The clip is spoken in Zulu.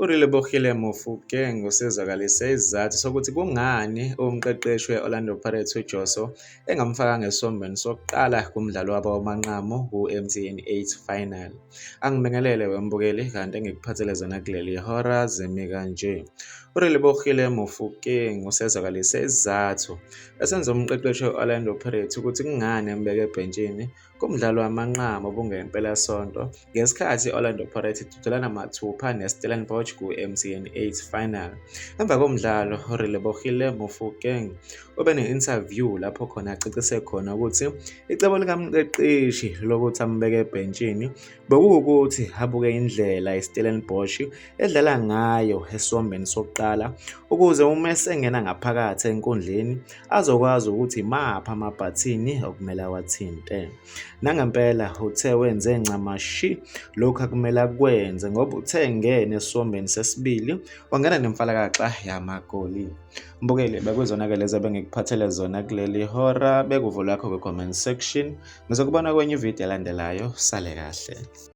uRelebohile Mofokeng usezakalise isizathu sokuthi kungani umqeqeshi we-Orlando Pirates uJoso engamfaka ngesombeni sokuqala kumdlalo wabo wamanqamu ku-MTN 8 Final. Angibingelele wembukeli kanti engikuphathele zona kuleli hora zimi kanje. uRelebohile Mofokeng usezakalise isizathu esenza umqeqeshi we-Orlando Pirates ukuthi kungani embeke ebhentshini kumdlalo wamanqamu obungeyimpelasonto ngesikhathi i-Orlando Pirates idudulana mathupha neStellenbosch ku-MTN 8 Final. Emva komdlalo, uRelebohile Mofokeng ube ne-interview lapho khona acacise khona ukuthi icebo likamqeqeshi lokuthi ambeke ebhentshini bekuwukuthi abuke indlela iStellenbosch edlala ngayo esombeni sokuqala ukuze uma esengena ngaphakathi enkundleni azokwazi ukuthi imaphi amabhathini okumele awathinte. Nangempela uthe wenze ncamashi lokhu akumele akwenze ngoba uthe ngene esombeni sesibili wangena nemfalakaxa yamagoli. Mbukeli, bekuzona-ke lezi ebengikuphathele zona kuleli hora. Bekuvo lakho kwi-comment section. Ngizokubona kwenye ividiyo elandelayo. Sale kahle.